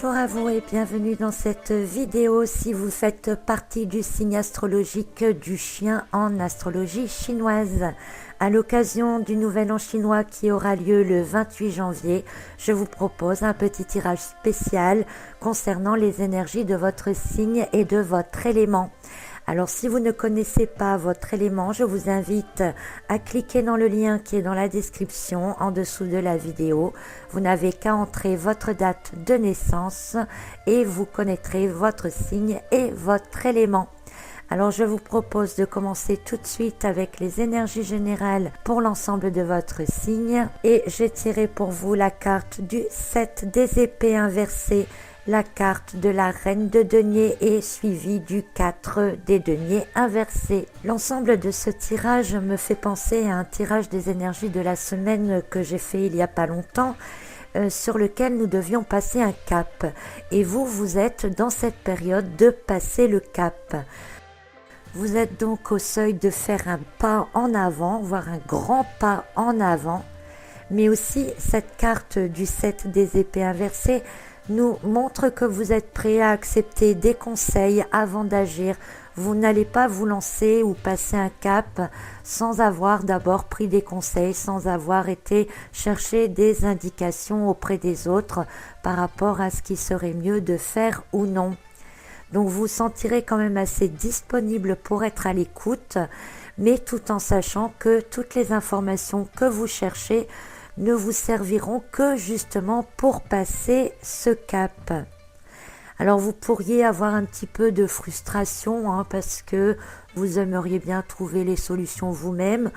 Bonjour à vous et bienvenue dans cette vidéo si vous faites partie du signe astrologique du chien en astrologie chinoise. À l'occasion du nouvel an chinois qui aura lieu le 28 janvier, je vous propose un petit tirage spécial concernant les énergies de votre signe et de votre élément. Alors si vous ne connaissez pas votre élément, je vous invite à cliquer dans le lien qui est dans la description en dessous de la vidéo. Vous n'avez qu'à entrer votre date de naissance et vous connaîtrez votre signe et votre élément. Alors je vous propose de commencer tout de suite avec les énergies générales pour l'ensemble de votre signe. Et j'ai tiré pour vous la carte du 7 des épées inversées, la carte de la reine de denier est suivie du 4 des deniers inversés. L'ensemble de ce tirage me fait penser à un tirage des énergies de la semaine que j'ai fait il y a pas longtemps, sur lequel nous devions passer un cap. Et vous êtes dans cette période de passer le cap. Vous êtes donc au seuil de faire un pas en avant, voire un grand pas en avant. Mais aussi cette carte du 7 des épées inversées nous montre que vous êtes prêt à accepter des conseils avant d'agir. Vous n'allez pas vous lancer ou passer un cap sans avoir d'abord pris des conseils, sans avoir été chercher des indications auprès des autres par rapport à ce qui serait mieux de faire ou non. Donc vous vous sentirez quand même assez disponible pour être à l'écoute, mais tout en sachant que toutes les informations que vous cherchez ne vous serviront que justement pour passer ce cap. Alors vous pourriez avoir un petit peu de frustration parce que vous aimeriez bien trouver les solutions vous-même.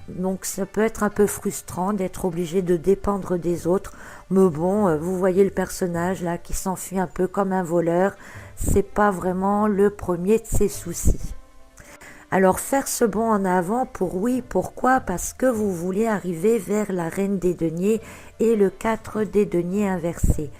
Donc ça peut être un peu frustrant d'être obligé de dépendre des autres. Mais bon, vous voyez le personnage là qui s'enfuit un peu comme un voleur. C'est pas vraiment le premier de ses soucis. Alors faire ce bond en avant pourquoi? Parce que vous voulez arriver vers la reine des deniers et le 4 des deniers inversés.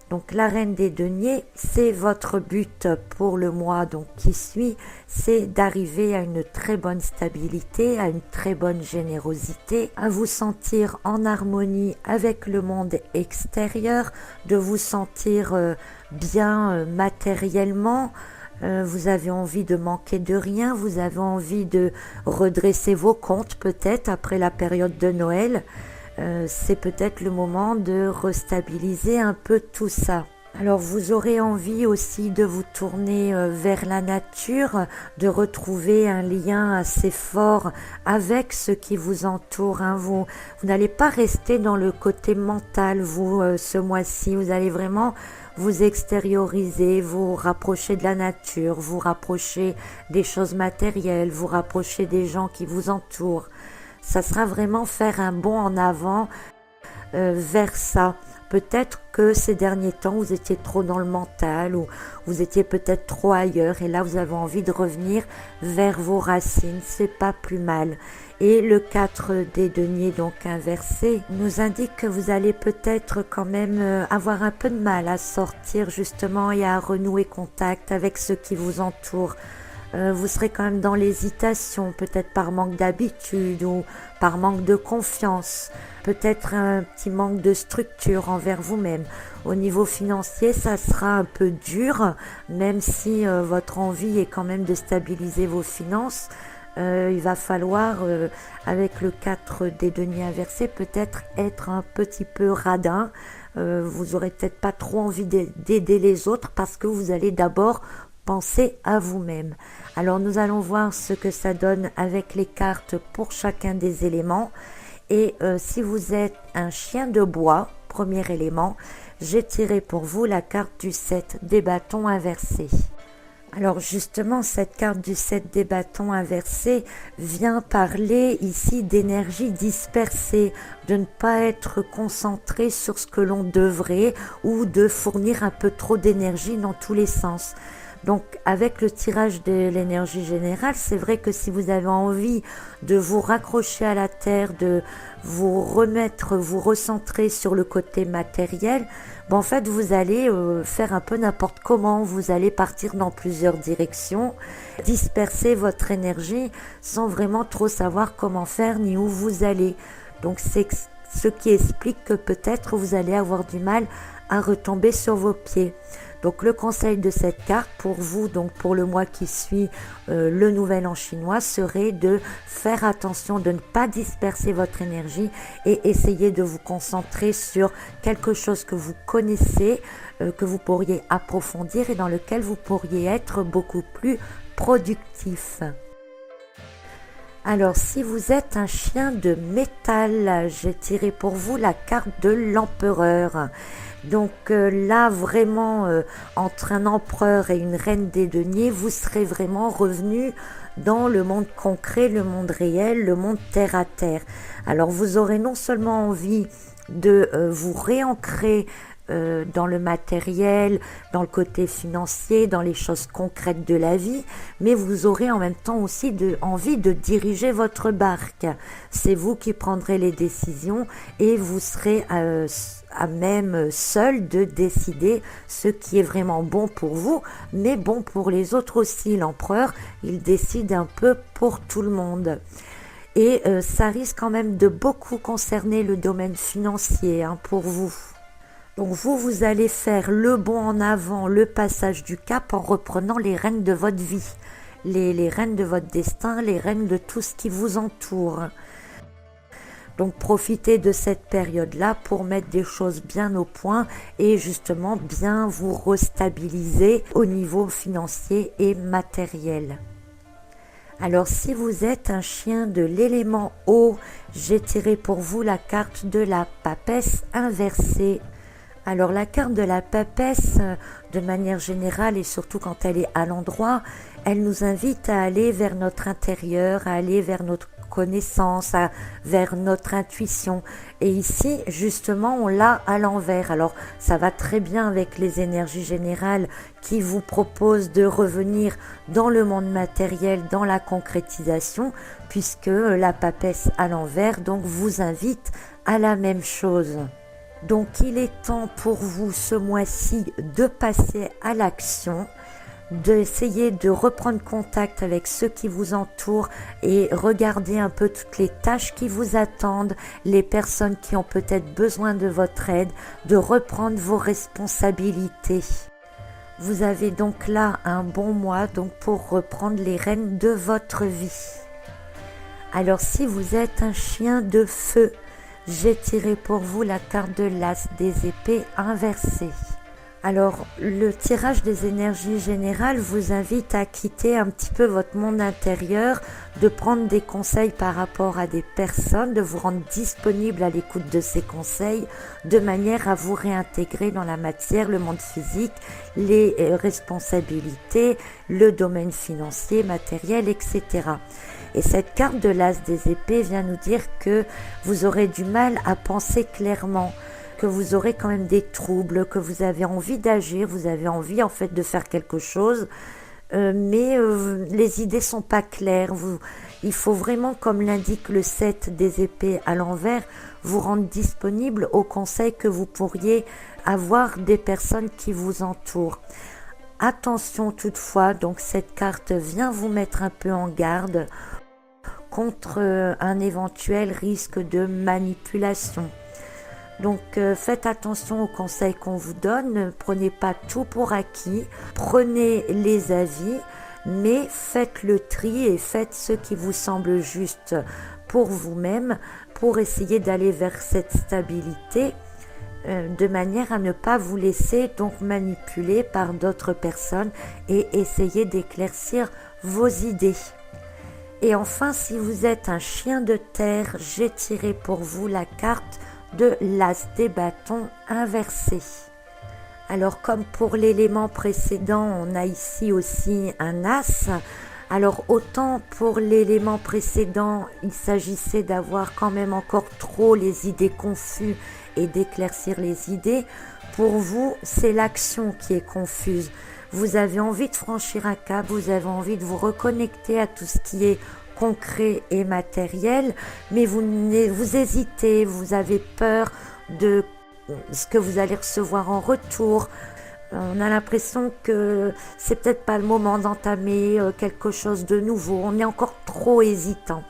Donc la reine des deniers, c'est votre but pour le mois qui suit, c'est d'arriver à une très bonne stabilité, à une très bonne générosité, à vous sentir en harmonie avec le monde extérieur, de vous sentir bien matériellement. Vous avez envie de manquer de rien, vous avez envie de redresser vos comptes peut-être après la période de Noël. C'est peut-être le moment de restabiliser un peu tout ça. Alors vous aurez envie aussi de vous tourner vers la nature, de retrouver un lien assez fort avec ce qui vous entoure. Vous n'allez pas rester dans le côté mental, ce mois-ci. Vous allez vraiment vous extérioriser, vous rapprocher de la nature, vous rapprocher des choses matérielles, vous rapprocher des gens qui vous entourent. Ça sera vraiment faire un bond en avant vers ça. Peut-être que ces derniers temps, vous étiez trop dans le mental ou vous étiez peut-être trop ailleurs et là, vous avez envie de revenir vers vos racines. C'est pas plus mal. Et le 4 des deniers, donc inversé, nous indique que vous allez peut-être quand même avoir un peu de mal à sortir justement et à renouer contact avec ceux qui vous entourent. Vous serez quand même dans l'hésitation, peut-être par manque d'habitude ou par manque de confiance, peut-être un petit manque de structure envers vous-même. Au niveau financier, ça sera un peu dur, même si votre envie est quand même de stabiliser vos finances. Il va falloir, avec le 4 des deniers inversés, peut-être être un petit peu radin. Vous aurez peut-être pas trop envie d'aider les autres parce que vous allez d'abord penser à vous-même. Alors nous allons voir ce que ça donne avec les cartes pour chacun des éléments. Et si vous êtes un chien de bois, premier élément, j'ai tiré pour vous la carte du 7 des bâtons inversés. Alors justement, cette carte du 7 des bâtons inversés vient parler ici d'énergie dispersée, de ne pas être concentré sur ce que l'on devrait ou de fournir un peu trop d'énergie dans tous les sens. Donc avec le tirage de l'énergie générale, c'est vrai que si vous avez envie de vous raccrocher à la terre, de vous remettre, vous recentrer sur le côté matériel, en fait vous allez faire un peu n'importe comment, vous allez partir dans plusieurs directions, disperser votre énergie sans vraiment trop savoir comment faire ni où vous allez. Donc c'est ce qui explique que peut-être vous allez avoir du mal à retomber sur vos pieds. Donc le conseil de cette carte pour vous, donc pour le mois qui suit le nouvel an chinois, serait de faire attention de ne pas disperser votre énergie et essayer de vous concentrer sur quelque chose que vous connaissez, que vous pourriez approfondir et dans lequel vous pourriez être beaucoup plus productif. Alors si vous êtes un chien de métal, j'ai tiré pour vous la carte de l'empereur. Donc là vraiment entre un empereur et une reine des deniers, vous serez vraiment revenu dans le monde concret, le monde réel, le monde terre à terre. Alors vous aurez non seulement envie de vous réancrer dans le matériel, dans le côté financier, dans les choses concrètes de la vie, mais vous aurez en même temps aussi envie de diriger votre barque. C'est vous qui prendrez les décisions et vous serez à même seul de décider ce qui est vraiment bon pour vous, mais bon pour les autres aussi. L'empereur, il décide un peu pour tout le monde. Et ça risque quand même de beaucoup concerner le domaine financier pour vous. Donc vous allez faire le bond en avant, le passage du cap en reprenant les rênes de votre vie, les rênes de votre destin, les rênes de tout ce qui vous entoure. Donc profitez de cette période-là pour mettre des choses bien au point et justement bien vous restabiliser au niveau financier et matériel. Alors si vous êtes un chien de l'élément eau, j'ai tiré pour vous la carte de la papesse inversée. Alors la carte de la papesse, de manière générale et surtout quand elle est à l'endroit, elle nous invite à aller vers notre intérieur, à aller vers notre connaissance, vers notre intuition. Et ici, justement, on l'a à l'envers. Alors ça va très bien avec les énergies générales qui vous proposent de revenir dans le monde matériel, dans la concrétisation, puisque la papesse à l'envers donc vous invite à la même chose. Donc il est temps pour vous ce mois-ci de passer à l'action, d'essayer de reprendre contact avec ceux qui vous entourent et regarder un peu toutes les tâches qui vous attendent, les personnes qui ont peut-être besoin de votre aide, de reprendre vos responsabilités. Vous avez donc là un bon mois donc pour reprendre les rênes de votre vie. Alors si vous êtes un chien de feu, j'ai tiré pour vous la carte de l'as des épées inversée. Alors, le tirage des énergies générales vous invite à quitter un petit peu votre monde intérieur, de prendre des conseils par rapport à des personnes, de vous rendre disponible à l'écoute de ces conseils, de manière à vous réintégrer dans la matière, le monde physique, les responsabilités, le domaine financier, matériel, etc. Et cette carte de l'as des épées vient nous dire que vous aurez du mal à penser clairement, que vous aurez quand même des troubles, que vous avez envie d'agir, vous avez envie en fait de faire quelque chose, mais les idées sont pas claires. Il faut vraiment, comme l'indique le 7 des épées à l'envers, vous rendre disponible aux conseils que vous pourriez avoir des personnes qui vous entourent. Attention toutefois, donc cette carte vient vous mettre un peu en garde contre un éventuel risque de manipulation. Donc faites attention aux conseils qu'on vous donne, ne prenez pas tout pour acquis, prenez les avis, mais faites le tri et faites ce qui vous semble juste pour vous-même, pour essayer d'aller vers cette stabilité, de manière à ne pas vous laisser donc manipuler par d'autres personnes et essayer d'éclaircir vos idées. Et enfin, si vous êtes un chien de terre, j'ai tiré pour vous la carte de l'as des bâtons inversé. Alors comme pour l'élément précédent, on a ici aussi un as. Alors autant pour l'élément précédent, il s'agissait d'avoir quand même encore trop les idées confuses et d'éclaircir les idées. Pour vous, c'est l'action qui est confuse. Vous avez envie de franchir un cap, vous avez envie de vous reconnecter à tout ce qui est concret et matériel, mais vous hésitez, vous avez peur de ce que vous allez recevoir en retour. On a l'impression que c'est peut-être pas le moment d'entamer quelque chose de nouveau, on est encore trop hésitant.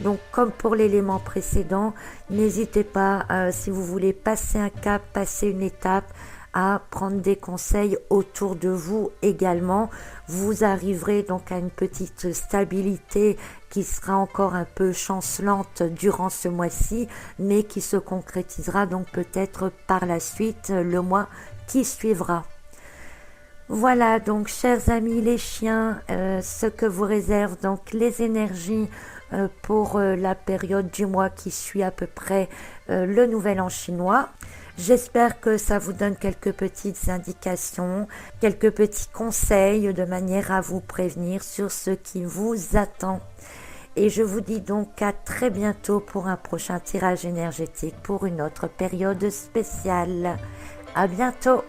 Donc comme pour l'élément précédent, n'hésitez pas, si vous voulez passer un cap, passer une étape, à prendre des conseils autour de vous également. Vous arriverez donc à une petite stabilité qui sera encore un peu chancelante durant ce mois-ci, mais qui se concrétisera donc peut-être par la suite, le mois qui suivra. Voilà donc chers amis les chiens, ce que vous réservent donc les énergies pour la période du mois qui suit à peu près le nouvel an chinois. J'espère que ça vous donne quelques petites indications, quelques petits conseils de manière à vous prévenir sur ce qui vous attend. Et je vous dis donc à très bientôt pour un prochain tirage énergétique pour une autre période spéciale. À bientôt!